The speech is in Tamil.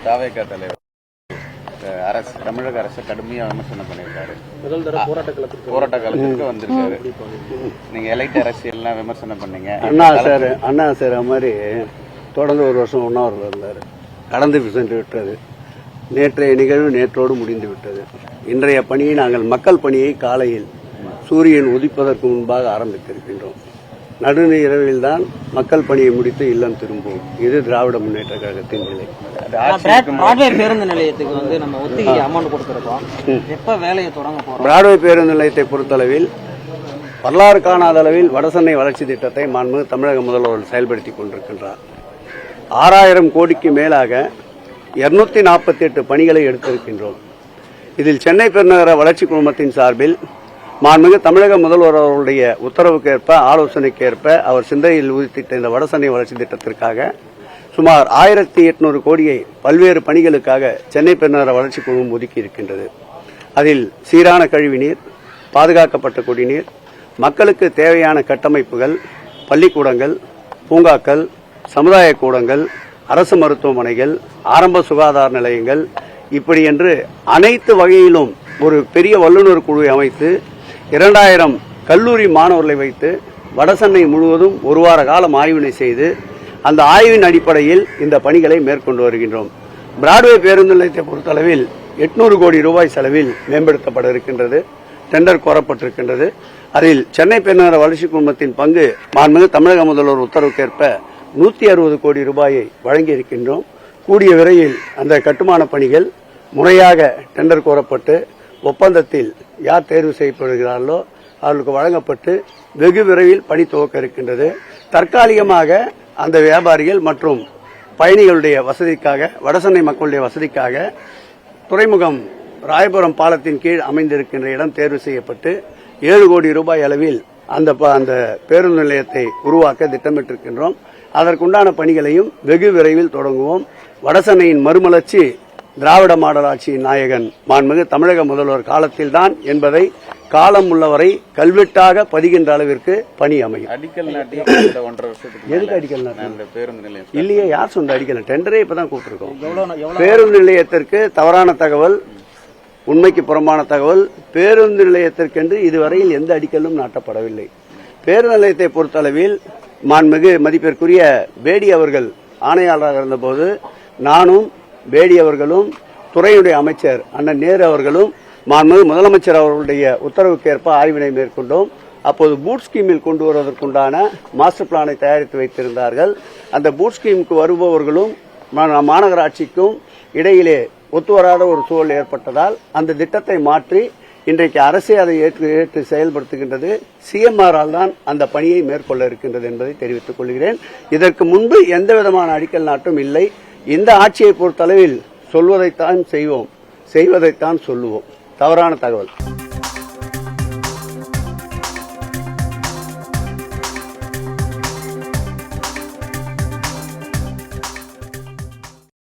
தாவேகா தலைவர் அரசு தமிழக அரசு கடுமையா விமர்சனம் பண்ணியிருக்காரு. முதல் தடவை போராட்ட காலத்துக்கு வந்திருக்காரு. நீங்க எலைட் அரசியல்லாம் விமர்சனம் பண்ணீங்க. அண்ணா சார் மாதிரி தொடர்ந்து ஒரு வருஷம் உண்ணாவிரதம் இருந்தார். கடந்து சென்று விட்டது. நேற்றைய நிகழ்வு நேற்றோடு முடிந்து விட்டது. இன்றைய பணியை நாங்கள் மக்கள் பணியை காலையில் சூரியன் உதிப்பதற்கு முன்பாக ஆரம்பித்திருக்கின்றோம். நடுநிரவில் தான் மக்கள் பணியை முடித்து இல்லம் திரும்புவோம். இது திராவிட முன்னேற்ற கழகத்தின் நிலை. பிராட்வே பேருந்து நிலையத்துக்கு வந்து நம்ம ஒத்திகை அமௌண்ட் கொடுத்திருக்கோம். எப்ப வேலையை தொடங்க போறோம்? பிராட்வே பேருந்து நிலையத்தை பொறுத்தளவில் வரலாறு காணாத அளவில் வடசென்னை வளர்ச்சி திட்டத்தை மாண்புமிகு தமிழக முதல்வர் செயல்படுத்திக் கொண்டிருக்கின்றார். 6000 கோடிக்கு மேலாக 248 பணிகளை எடுத்திருக்கின்றோம். இதில் சென்னை பெருநகர வளர்ச்சி குழுமத்தின் சார்பில் மாண்புமிகு தமிழக முதல்வர் அவருடைய உத்தரவுக்கேற்ப ஆலோசனைக்கேற்ப அவர் சிந்தையில் உதித்திட்ட இந்த வடசென்னை வளர்ச்சி திட்டத்திற்காக சுமார் 1800 கோடியை பல்வேறு பணிகளுக்காக சென்னை பெருநகர வளர்ச்சி குழுமம் ஒதுக்கி இருக்கின்றது. அதில் சீரான கழிவுநீர், பாதுகாக்கப்பட்ட குடிநீர், மக்களுக்கு தேவையான கட்டமைப்புகள், பள்ளிக்கூடங்கள், பூங்காக்கள், சமுதாய கூடங்கள், அரசு மருத்துவமனைகள், ஆரம்ப சுகாதார நிலையங்கள், இப்படி என்று அனைத்து வகையிலும் ஒரு பெரிய வல்லுநர் குழுவை அமைத்து 2000 கல்லூரி மாணவர்களை வைத்து வடசென்னை முழுவதும் ஒரு வார காலம் ஆய்வினை செய்து அந்த ஆய்வின் அடிப்படையில் இந்த பணிகளை மேற்கொண்டு வருகின்றோம். பிராட்வே பேருந்து நிலையத்தை பொறுத்தளவில் 800 கோடி ரூபாய் செலவில் மேம்படுத்தப்பட இருக்கின்றது. டெண்டர் கோரப்பட்டிருக்கின்றது. அதில் சென்னை பெருநகர வளர்ச்சி குழுமத்தின் பங்கு மாண்புமிகு தமிழக முதல்வர் உத்தரவுக்கேற்ப 160 கோடி ரூபாயை வழங்கி இருக்கின்றோம். கூடிய விரைவில் அந்த கட்டுமான பணிகள் முறையாக டெண்டர் கோரப்பட்டு ஒப்பந்தத்தில் யார் தேர்வு செய்யப்படுகிறார்களோ அவர்களுக்கு வழங்கப்பட்டு வெகு விரைவில் பணி துவக்க இருக்கின்றது. தற்காலிகமாக அந்த வியாபாரிகள் மற்றும் பயணிகளுடைய வசதிக்காக, வடசென்னை மக்களுடைய வசதிக்காக துறைமுகம் ராயபுரம் பாலத்தின் கீழ் அமைந்திருக்கின்ற இடம் தேர்வு செய்யப்பட்டு 7 கோடி ரூபாய் அளவில் அந்த பேருந்து நிலையத்தை உருவாக்க திட்டமிட்டிருக்கின்றோம். அதற்குண்டான பணிகளையும் வெகு விரைவில் தொடங்குவோம். வடசென்னையின் மறுமலர்ச்சி திராவிட மாடல் ஆட்சியின் நாயகன் மாண்புமிகு தமிழக முதல்வர் காலத்தில்தான் என்பதை காலம் உள்ளவரை கல்வெட்டாக பதிகின்ற அளவிற்கு பணி அமையும். அடிக்கல் நாட்டி எதுக்கு அடிக்கல் நாட்டி இல்லையே? யார் சொந்த அடிக்கல்? டெண்டரே இப்பதான் கூப்பிட்டுருக்கோம். பேருந்து நிலையத்திற்கு தவறான தகவல், உண்மைக்கு புறம்பான தகவல். பேருந்து நிலையத்திற்கென்று இதுவரையில் எந்த அடிக்கலும் நாட்டப்படவில்லை. பேருந்து நிலையத்தை பொறுத்தளவில் மாண்புமிகு மதிப்பிற்குரிய பேடி அவர்கள் ஆணையாளராக இருந்தபோது நானும் பேடி அவர்களும் துறையுடைய அமைச்சர் அண்ணன் நேரு அவர்களும் மாண்புமிகு முதலமைச்சர் அவர்களுடைய உத்தரவுக்கேற்ப ஆய்வினை மேற்கொண்டோம். அப்போது பூட் ஸ்கீமில் கொண்டு வருவதற்குண்டான மாஸ்டர் பிளானை தயாரித்து வைத்திருந்தார்கள். அந்த பூட் ஸ்கீமுக்கு வருபவர்களும் மாநகராட்சிக்கும் இடையிலே ஒத்துவராத ஒரு சூழல் ஏற்பட்டதால் அந்த திட்டத்தை மாற்றி இன்றைக்கு அரசே அதை ஏற்று செயல்படுத்துகின்றது. சிஎம்ஆரால் தான் அந்த பணியை மேற்கொள்ள இருக்கின்றது என்பதை தெரிவித்துக் கொள்கிறேன். இதற்கு முன்பு எந்தவிதமான அடிக்கல் நாட்டும் இல்லை. இந்த ஆட்சியை பொறுத்தளவில் சொல்வதைத்தான் செய்வோம், செய்வதைத்தான் சொல்லுவோம். தவறான தகவல்.